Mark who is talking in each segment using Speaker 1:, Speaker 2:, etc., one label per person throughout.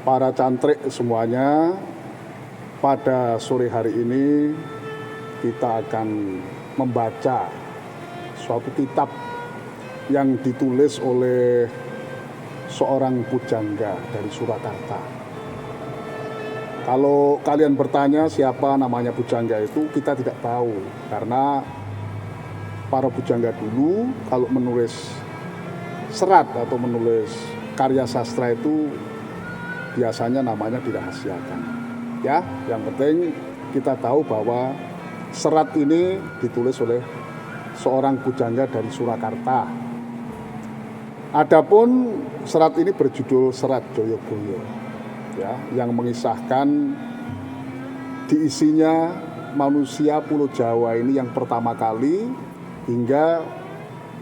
Speaker 1: para cantrik semuanya, pada sore hari ini kita akan membaca suatu kitab yang ditulis oleh seorang pujangga dari Surakarta. Kalau kalian bertanya siapa namanya pujangga itu, kita tidak tahu, karena para pujangga dulu kalau menulis serat atau menulis karya sastra itu biasanya namanya dirahasiakan. Ya, yang penting kita tahu bahwa serat ini ditulis oleh seorang pujangga dari Surakarta. Adapun serat ini berjudul Serat Joyoboyo, ya, yang mengisahkan diisinya manusia Pulau Jawa ini yang pertama kali hingga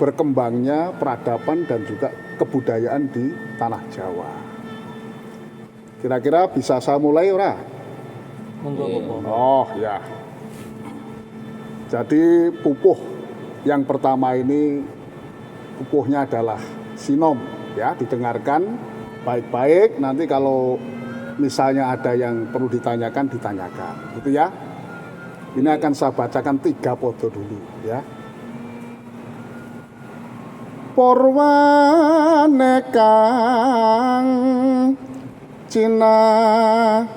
Speaker 1: berkembangnya peradaban dan juga kebudayaan di tanah Jawa. Kira-kira bisa saya mulai ora? Oh ya. Jadi pupuh yang pertama ini pupuhnya adalah sinom, ya, didengarkan baik-baik. Nanti kalau misalnya ada yang perlu ditanyakan, gitu ya. Ini akan saya bacakan 3 podo dulu, ya. Porwane kang cinarita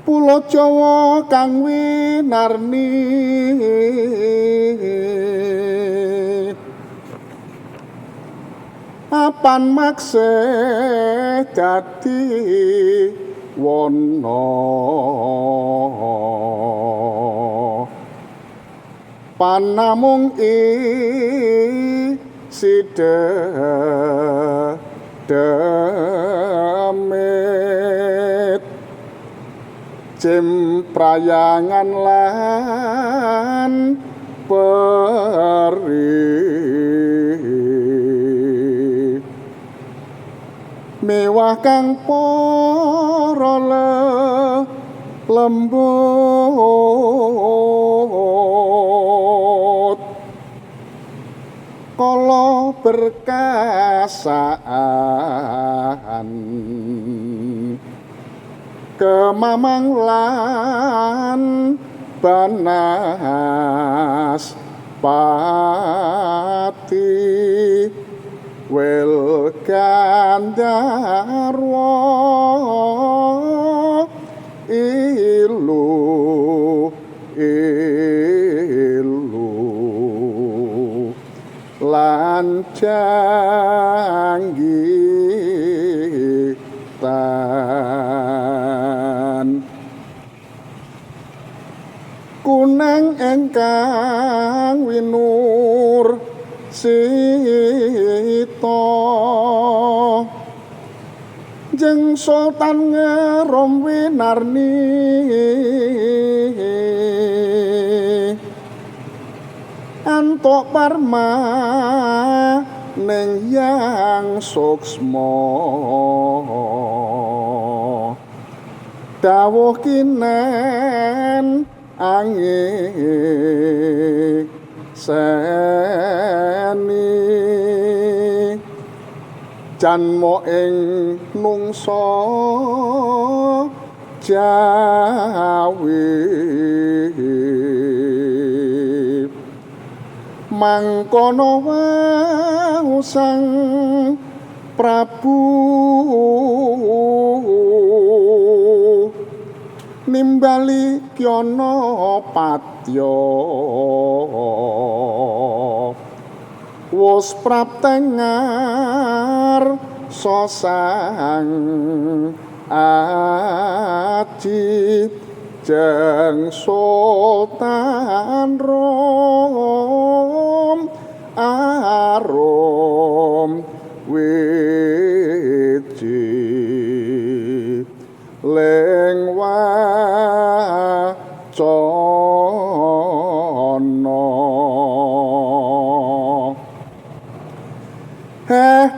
Speaker 1: Pulo Jawa kang winarni apan makse dadi wana panamung demit cemprayangan lan peri mewah kang para lembut kala berkasaan kemamang lan banas pati wel gandarwa ilu lan janggitan kuneng engkang winur sita jeng sultan ngerom winarni antuk parma ning yang suksma dawuh kinen angin seni janmo ing nungsa Jawi mangkono wae sang Prabu nimbali kyana patya wus praptengar sosang aji jeng sultan rom arom wiji leng wacana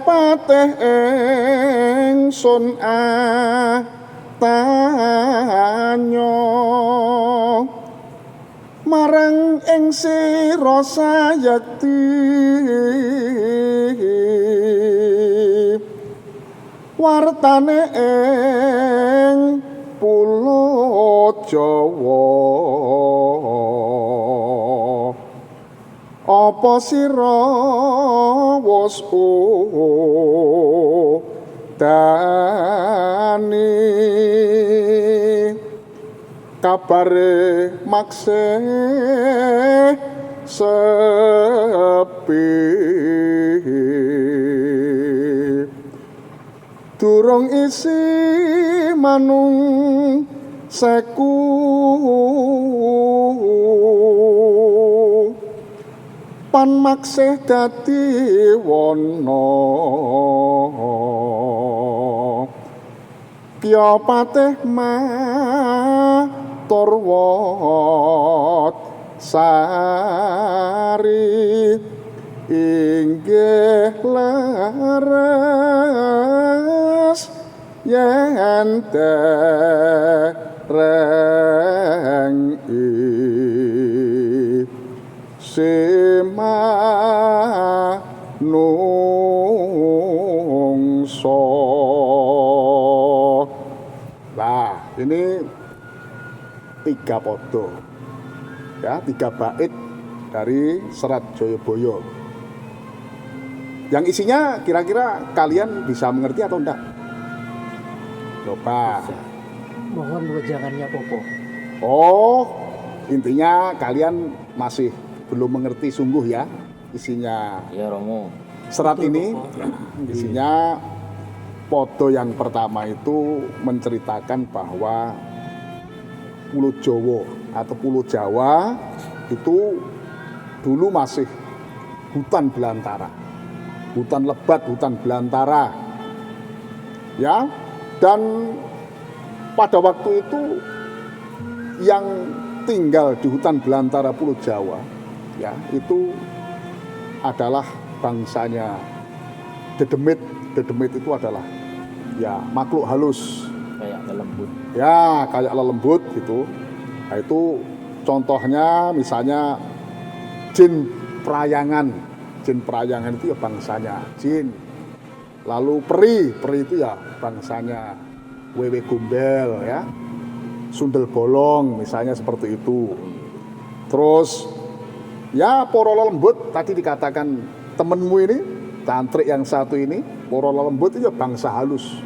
Speaker 1: patih ingsun tanya marang ing sira sayekti wartane ing pulo Jawa apa sira wis dani kabare maksih sepi durung isi manung seku pan maksih dadi wana kya patih maturwat sari inggih leres yen dereng manungsa. Nah, ini 3 podo, ya, 3 bait dari Serat Jayabaya. Yang isinya kira-kira kalian bisa mengerti atau enggak? Coba.
Speaker 2: Mohon wejangannya Popo.
Speaker 1: Oh, intinya kalian masih belum mengerti sungguh ya isinya.
Speaker 3: Ya Romo.
Speaker 1: Serat
Speaker 2: Betul,
Speaker 1: ini
Speaker 2: Popo.
Speaker 1: isinya podo yang pertama itu menceritakan bahwa Pulau Jawa atau Pulau Jawa itu dulu masih hutan belantara, hutan lebat, hutan belantara, ya. Dan pada waktu itu yang tinggal di hutan belantara Pulau Jawa, ya, itu adalah bangsanya Dedemit. Dedemit itu adalah ya makhluk halus,
Speaker 3: Kayak lembut.
Speaker 1: ya kayak lelembut gitu. Nah, itu contohnya misalnya jin perayangan. Jin perayangan itu ya bangsanya jin. Lalu peri itu ya bangsanya wewe gombel, ya. Sundel bolong misalnya seperti itu. Terus ya poro lelembut tadi dikatakan temenmu ini, tantrik yang satu ini, poro lelembut itu ya bangsa halus.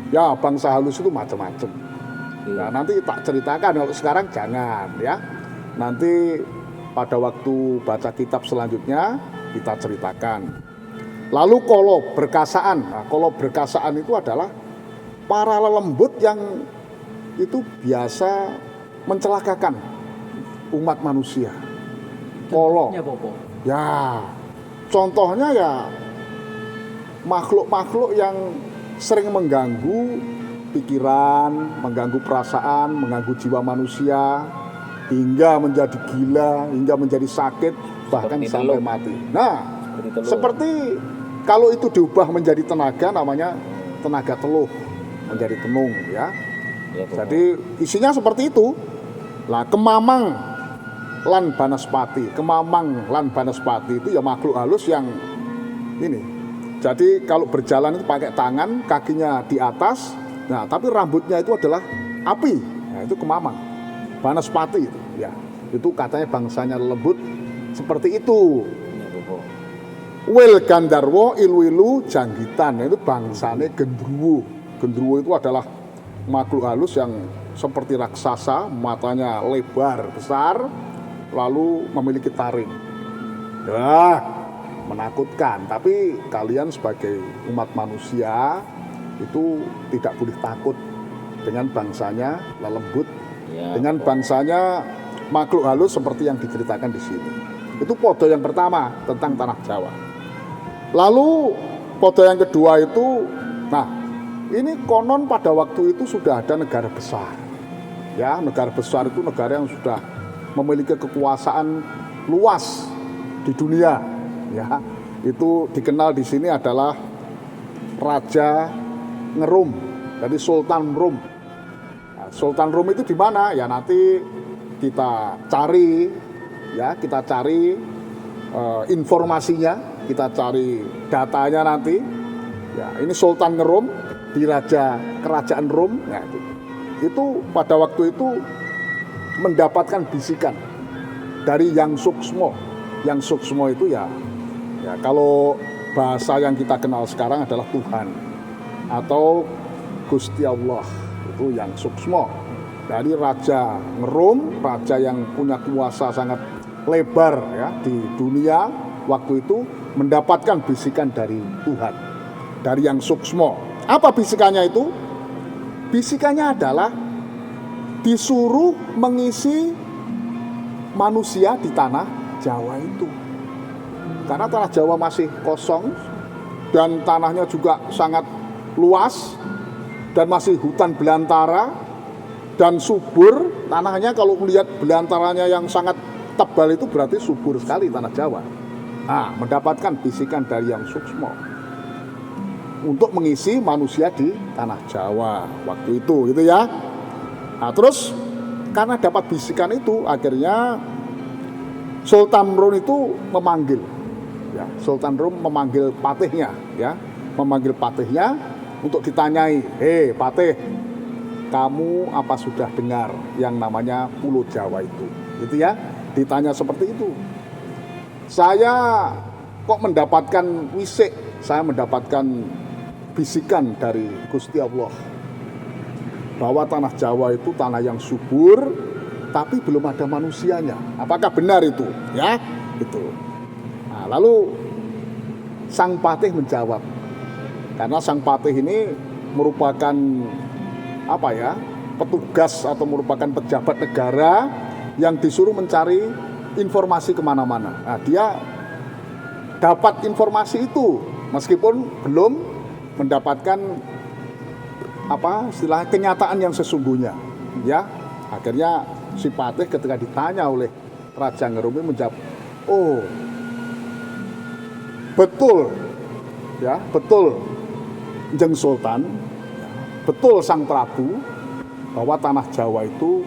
Speaker 1: Ya bangsa halus itu macam-macam. Nah, nanti tak ceritakan, kalau sekarang jangan ya. Nanti pada waktu baca kitab selanjutnya kita ceritakan. Lalu kolo berkasaan. Nah, kolo berkasaan itu adalah para lelembut yang itu biasa mencelakakan umat manusia. Kolo.
Speaker 2: Contohnya Popo.
Speaker 1: Ya, contohnya ya makhluk-makhluk yang sering mengganggu pikiran, mengganggu perasaan, mengganggu jiwa manusia, hingga menjadi gila, hingga menjadi sakit, bahkan
Speaker 3: Seperti
Speaker 1: sampai
Speaker 3: telur.
Speaker 1: mati. Nah,
Speaker 3: Telur.
Speaker 1: seperti kalau itu diubah menjadi tenaga, namanya tenaga teluh, menjadi tenung, ya.
Speaker 3: Ya, Popo.
Speaker 1: Jadi isinya seperti itu. Lah Kemamang lan Banaspati. Kemamang lan Banaspati itu ya makhluk halus yang ini. Jadi kalau berjalan itu pakai tangan, kakinya di atas. Nah, tapi rambutnya itu adalah api. Nah, itu Kemamang. Banaspati itu, ya. Itu katanya bangsanya lembut seperti itu.
Speaker 3: Ya, Popo.
Speaker 1: Wil Gandarwo Ilu-ilu Janggitan. Nah, itu bangsane Gendruwo. Gendruwo itu adalah makhluk halus yang seperti raksasa, matanya lebar, besar, lalu memiliki taring. Wah, menakutkan. Tapi kalian sebagai umat manusia itu tidak boleh takut dengan bangsanya lelembut,
Speaker 3: Ya,
Speaker 1: dengan
Speaker 3: Popo.
Speaker 1: bangsanya makhluk halus seperti yang diceritakan di sini. Itu podo yang pertama tentang tanah Jawa. Lalu podo yang kedua itu, nah ini konon pada waktu itu sudah ada negara besar. Ya, negara besar itu negara yang sudah memiliki kekuasaan luas di dunia. Ya, itu dikenal di sini adalah Raja Ngerum, jadi Sultan Rum. Nah, Sultan Rum itu di mana? Ya nanti kita cari, ya kita cari informasinya, kita cari datanya nanti. Ya, ini Sultan Ngerum di raja kerajaan Rom. Nah, itu pada waktu itu mendapatkan bisikan dari yang suksmo. Yang suksmo itu ya kalau bahasa yang kita kenal sekarang adalah Tuhan atau Gusti Allah, itu yang suksmo. Dari raja Rom, raja yang punya kuasa sangat lebar ya di dunia waktu itu, mendapatkan bisikan dari Tuhan, dari yang suksmo. Apa bisikannya itu? Bisikannya adalah disuruh mengisi manusia di tanah Jawa itu. Karena tanah Jawa masih kosong dan tanahnya juga sangat luas dan masih hutan belantara dan subur tanahnya. Kalau melihat belantaranya yang sangat tebal itu berarti subur sekali tanah Jawa. Nah, mendapatkan bisikan dari yang suksmo untuk mengisi manusia di tanah Jawa waktu itu, gitu ya. Nah, terus karena dapat bisikan itu, akhirnya Sultan Rom itu memanggil, ya, Sultan Rom memanggil patihnya, ya, memanggil patihnya untuk ditanyai, patih, kamu apa sudah dengar yang namanya Pulau Jawa itu, gitu ya, ditanya seperti itu. Saya kok mendapatkan wisik, saya mendapatkan bisikan dari Gusti Allah bahwa tanah Jawa itu tanah yang subur, tapi belum ada manusianya. Apakah benar itu? Ya, itu. Nah, lalu sang patih menjawab, karena sang patih ini merupakan petugas atau merupakan pejabat negara yang disuruh mencari informasi kemana-mana. Nah, dia dapat informasi itu meskipun belum mendapatkan kenyataan yang sesungguhnya, ya. Akhirnya si patih ketika ditanya oleh Raja Ngerumi menjawab, oh betul, ya, betul Jeng Sultan, betul Sang Prabu, bahwa tanah Jawa itu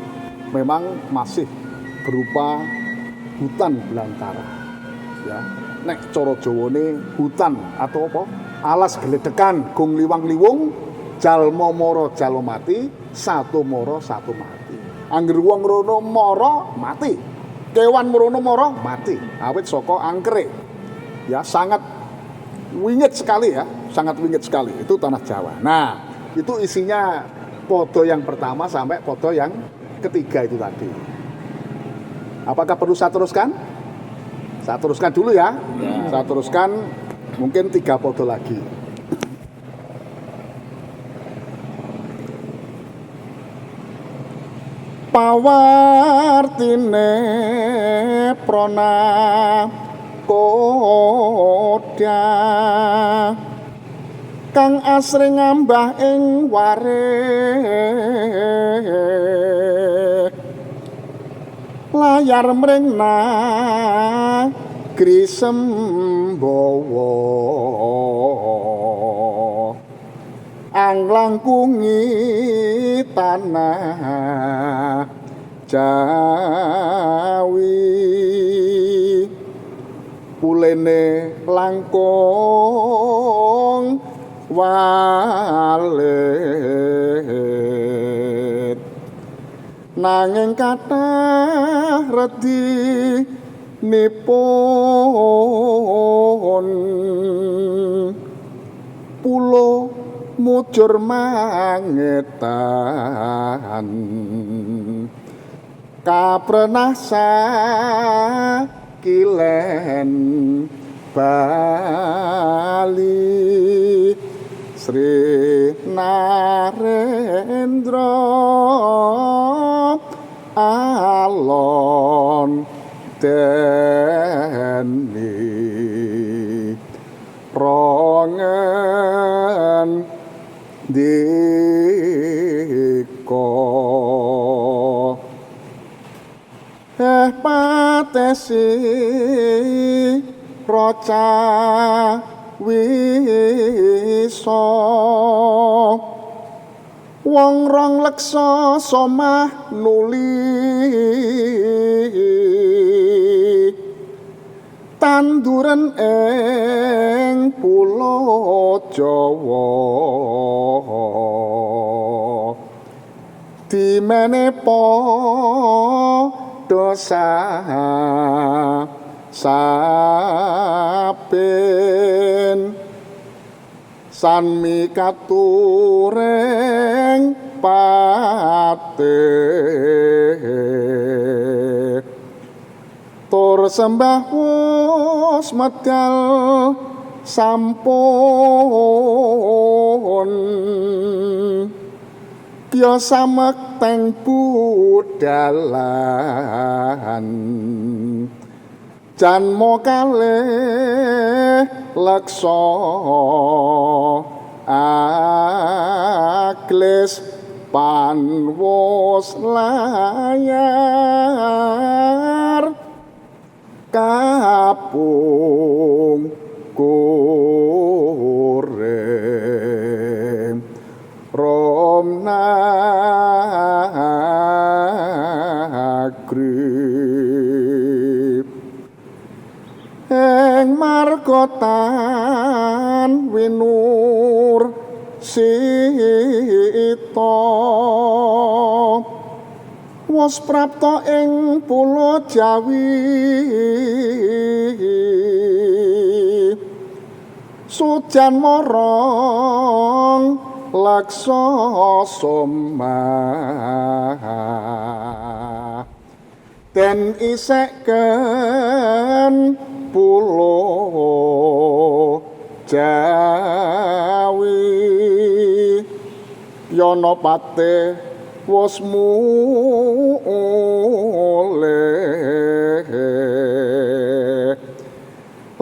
Speaker 1: memang masih berupa hutan belantara, ya. Nek coro Jawane hutan atau apa? Alas geledekan, gong liwang liwung, jalmo moro jalo mati, satu moro satu mati. Angger wong rono moro mati, kewan merono moro mati. Awit saka angkere, ya, sangat wingit sekali, ya, sangat wingit sekali. Itu tanah Jawa. Nah, itu isinya podo yang pertama sampai podo yang ketiga itu tadi. Apakah perlu saya teruskan? Saya teruskan dulu, ya. Saya teruskan mungkin 3 podo lagi. Pawartine prona kodya kang asring ngambah ing wareh layar mrengna Grisembawa anglangkungi tanah Jawi pulene langkung walet nanging kathah redi nipun pulo mujur mangetan kaprenah sakilen Bali Sri Narendra alon deni rongen diko patesi roca wiso wong rong leksa somah nuli tanduran ing pulo Jawa imene dosa saben sanmi katureng patih tur sembah wus medal sampun kya samekteng budalan janma kalih leksa aglis panwos layar kapung kurem romna grip ing margotan winur sita wis prapta ing pulo Jawi sujan morong laksa somah den iseken pulo Jawi yana patih wis mulih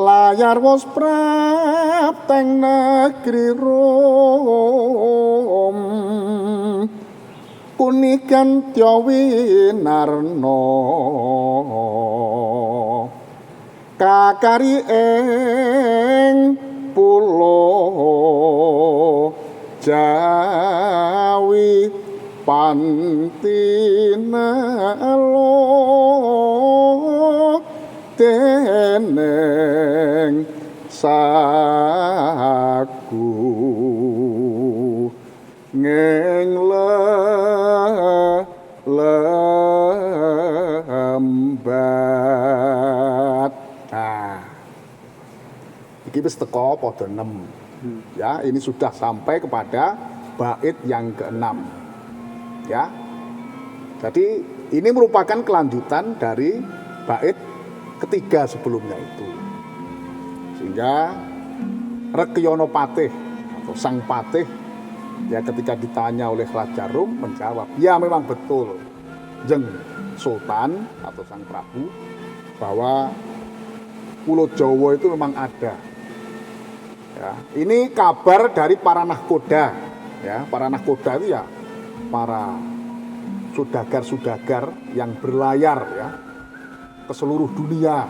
Speaker 1: layar wis prapteng negeri Rom punikan Winarno kakari ing pulo Jawi pantinelo deneng saku ngeng lembat. Nah, iki wis teko pada 6. Ya, ini sudah sampai kepada bait yang ke-6. Ya. Jadi ini merupakan kelanjutan dari bait ketiga sebelumnya itu. Sehingga Rekyono Patih atau Sang Patih ya ketika ditanya oleh Raja Rum menjawab, ya memang betul Jeng Sultan atau Sang Prabu bahwa Pulau Jawa itu memang ada. Ya, ini kabar dari para nahkoda. Ya, para nahkoda itu ya para sudagar-sudagar yang berlayar ya ke seluruh dunia,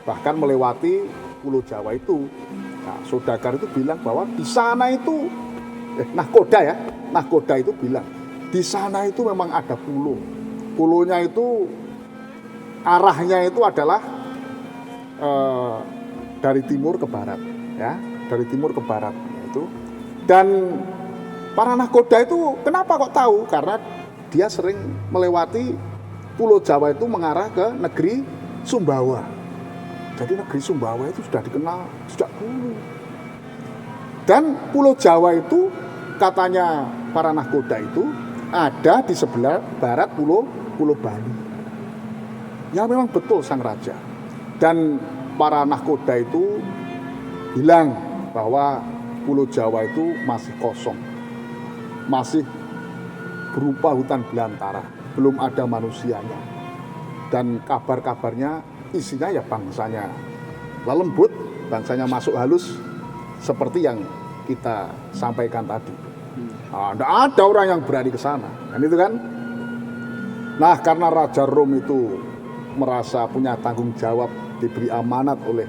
Speaker 1: bahkan melewati Pulau Jawa itu. Nah, sudagar itu bilang bahwa di sana itu nahkoda itu bilang di sana itu memang ada pulau. Pulaunya itu arahnya itu adalah dari timur ke barat, ya, dari timur ke barat itu. Dan para nahkoda itu kenapa kok tahu? Karena dia sering melewati Pulau Jawa itu mengarah ke negeri Sumbawa. Jadi negeri Sumbawa itu sudah dikenal sejak dulu. Dan Pulau Jawa itu katanya para nahkoda itu ada di sebelah barat Pulau Bali. Ya memang betul sang raja. Dan para nahkoda itu bilang bahwa Pulau Jawa itu masih kosong, masih berupa hutan belantara, belum ada manusianya. Dan kabar-kabarnya isinya ya bangsanya lelembut, bangsanya masuk halus seperti yang kita sampaikan tadi. Tidak ada orang yang berani ke sana, kan itu kan? Nah, karena Raja Rum itu merasa punya tanggung jawab, diberi amanat oleh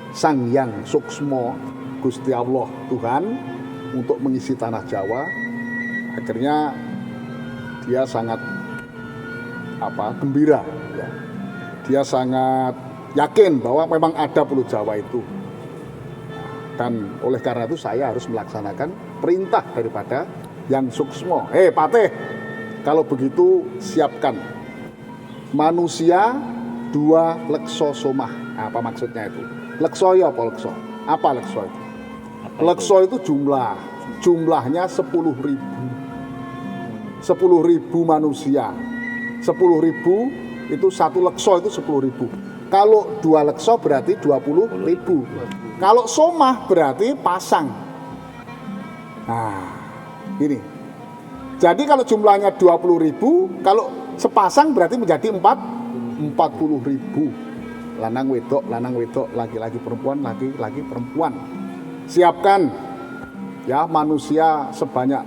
Speaker 1: Sang Hyang Suksmo Gusti Allah Tuhan untuk mengisi tanah Jawa, akhirnya dia sangat gembira ya. Dia sangat yakin bahwa memang ada Pulau Jawa itu. Dan oleh karena itu saya harus melaksanakan perintah daripada Yang Suksmo. Patih, Kalau begitu siapkan manusia 2 leksosomah. Apa maksudnya itu? Lekso ya apa lekso? Apa lekso itu? Lekso itu jumlahnya 10.000. 10.000 manusia. 10.000 itu 1 lekso itu 10.000. Kalau 2 lekso berarti 20.000. Kalau somah berarti pasang. Nah, ini. Jadi kalau jumlahnya 20.000, kalau sepasang berarti menjadi 40.000. Lanang wedok, laki-laki perempuan, laki-laki perempuan. Siapkan ya manusia sebanyak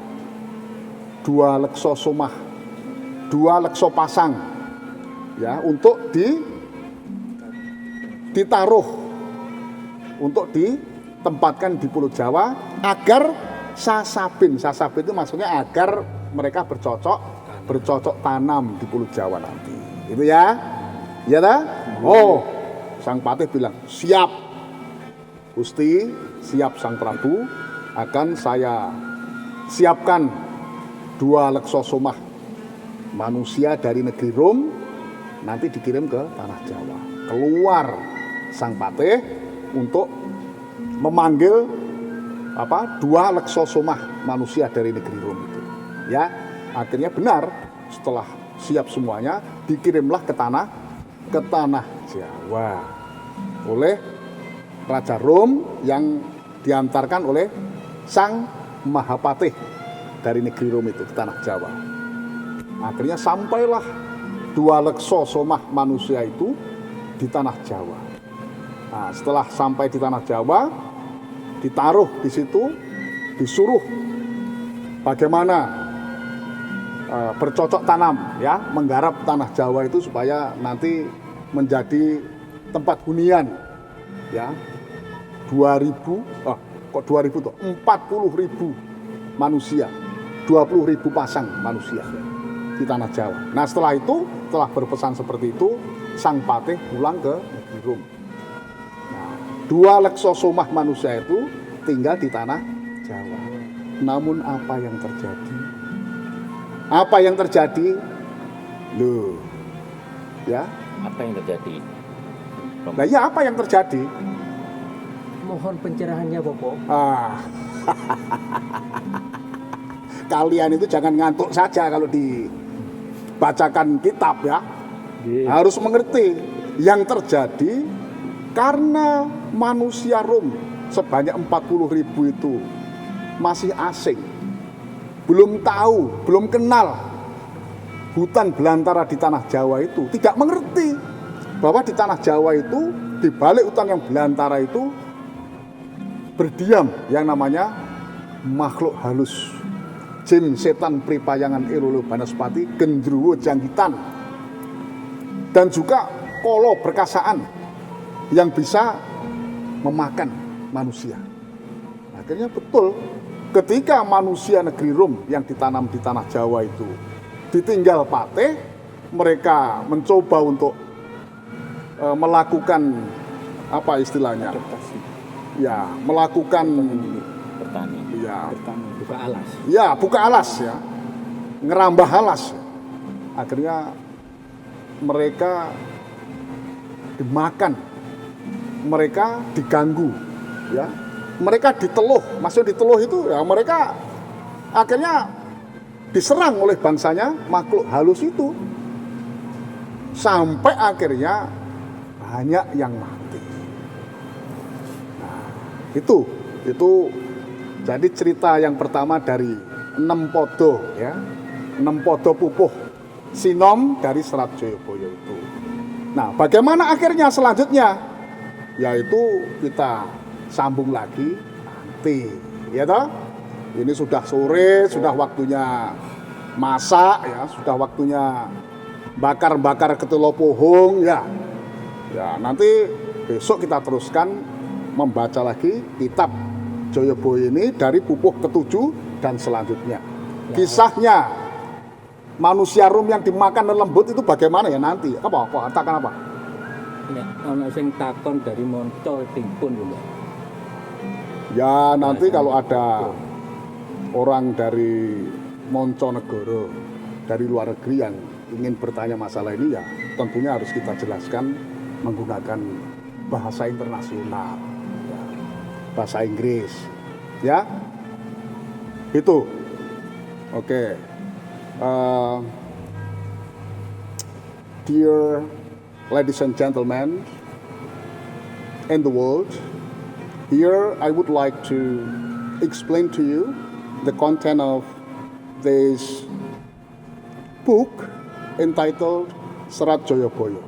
Speaker 1: 2 lekso somah, 2 lekso pasang, ya untuk ditaruh, untuk ditempatkan di Pulau Jawa agar sasabin itu maksudnya agar mereka bercocok tanam di Pulau Jawa nanti, gitu ya, ya dah. Oh, Sang Patih bilang siap, Gusti, siap Sang Prabu, akan saya siapkan 2 lekso somah manusia dari negeri Rom nanti dikirim ke tanah Jawa. Keluar Sang Patih untuk memanggil 2 lekso somah manusia dari negeri Rom itu. Ya, akhirnya benar, setelah siap semuanya dikirimlah ke tanah Jawa oleh Raja Rom yang diantarkan oleh Sang Mahapatih dari negeri Rom itu ke tanah Jawa. Akhirnya sampailah 2 lekso somah manusia itu di tanah Jawa. Nah, setelah sampai di tanah Jawa, ditaruh di situ, disuruh bagaimana bercocok tanam, ya, menggarap tanah Jawa itu supaya nanti menjadi tempat hunian, ya. 40.000 manusia, 20.000 pasang manusia di tanah Jawa. Nah, setelah itu, setelah berpesan seperti itu, Sang Patih pulang ke negeri Rom. Nah, 2 lekso somah manusia itu tinggal di tanah Jawa. Namun apa yang terjadi? Apa yang terjadi? Loh, ya.
Speaker 3: Apa yang terjadi?
Speaker 1: Nah, ya apa yang terjadi?
Speaker 2: Mohon pencerahannya, Bopo.
Speaker 1: Kalian itu jangan ngantuk saja kalau dibacakan kitab, ya. Harus mengerti yang terjadi karena manusia Rom sebanyak 40.000 itu masih asing, belum tahu, belum kenal hutan belantara di tanah Jawa itu, tidak mengerti bahwa di tanah Jawa itu, di balik hutan yang belantara itu berdiam yang namanya makhluk halus, jin, setan, pripayangan, irolo, banaspati, gendruwo, jangkitan, dan juga kolo berkasaan yang bisa memakan manusia. Akhirnya betul, ketika manusia negeri Rom yang ditanam di tanah Jawa itu ditinggal Patih, mereka mencoba untuk melakukan apa istilahnya? Ya, melakukan
Speaker 3: Bertani.
Speaker 1: ya,
Speaker 2: Buka alas.
Speaker 1: ya buka alas, ya, ngerambah alas. Akhirnya mereka dimakan, mereka diganggu, ya, mereka diteluh. Maksud diteluh itu ya mereka akhirnya diserang oleh bangsanya makhluk halus itu, sampai akhirnya banyak yang mati. Nah, itu jadi cerita yang pertama dari 6 podo, ya, 6 podo pupuh sinom dari Serat Jayabaya itu. Nah, bagaimana akhirnya selanjutnya? Yaitu kita sambung lagi nanti, ya toh? Ini sudah sore, sudah waktunya masak, ya, sudah waktunya bakar-bakar ketelo pohong, ya. Ya, nanti besok kita teruskan membaca lagi kitab Jayabaya ini dari pupuh ke-7 dan selanjutnya. Kisahnya manusia Rom yang dimakan lembut itu bagaimana ya nanti? Apa? Katakan apa?
Speaker 2: Ya, ana sing takon dari Monco Timpun juga.
Speaker 1: Ya, nanti kalau ada orang dari Monconegoro dari luar negeri yang ingin bertanya masalah ini, ya tentunya harus kita jelaskan menggunakan bahasa internasional, ya, bahasa Inggris, ya. Itu, oke. Dear ladies and gentlemen in the world, here I would like to explain to you the content of this book entitled Serat Joyoboyo.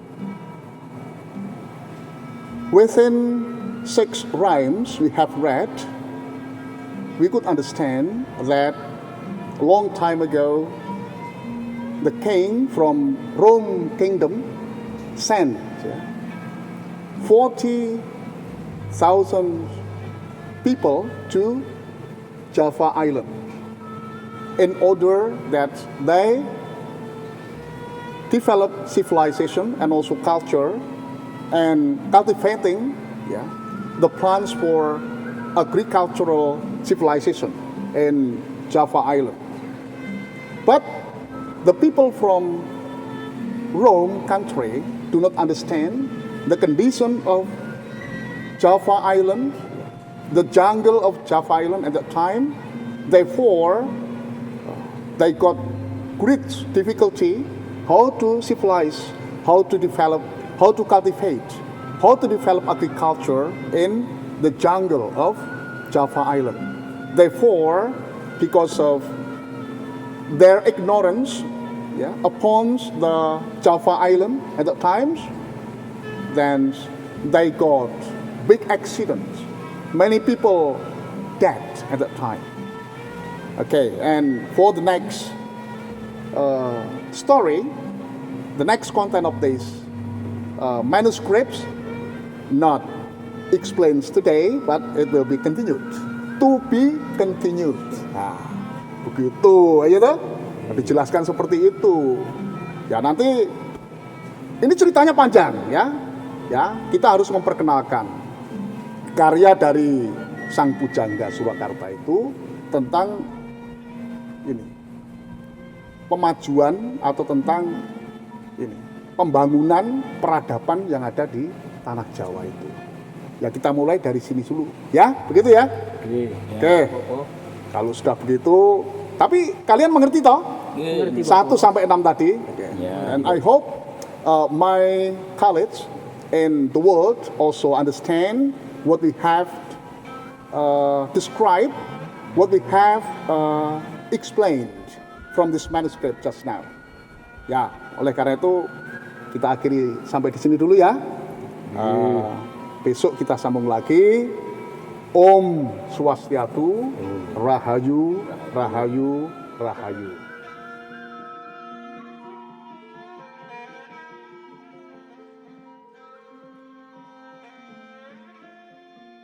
Speaker 1: Within 6 rhymes we have read, we could understand that a long time ago, the king from Rome Kingdom sent 40,000 people to Java Island in order that they develop civilization and also culture and cultivating the plans for agricultural civilization in Java Island. But the people from Rome country do not understand the condition of Java Island, the jungle of Java Island at that time. Therefore, they got great difficulty how to civilize, how to develop, how to cultivate, how to develop agriculture in the jungle of Java Island. Therefore, because of their ignorance upon the Java Island at that time, then they got big accidents. Many people dead at that time. Okay, and for the next story, the next content of this manuscripts not explained today, but it will be continued. To be continued. Nah, begitu aja tuh. Dijelaskan seperti itu. Ya nanti ini ceritanya panjang ya. Ya, kita harus memperkenalkan karya dari Sang Pujangga Surakarta itu tentang ini pemajuan atau tentang ini pembangunan peradaban yang ada di tanah Jawa itu. Ya kita mulai dari sini dulu, ya begitu ya. Oke. Kalau sudah begitu, tapi kalian mengerti toh? 1 sampai 6 tadi. And I hope my colleagues in the world also understand what we have described, what we have explained from this manuscript just now. Ya, oleh karena itu kita akhiri sampai di sini dulu ya. Besok kita sambung lagi. Om Swastiatu, Rahayu, Rahayu, Rahayu.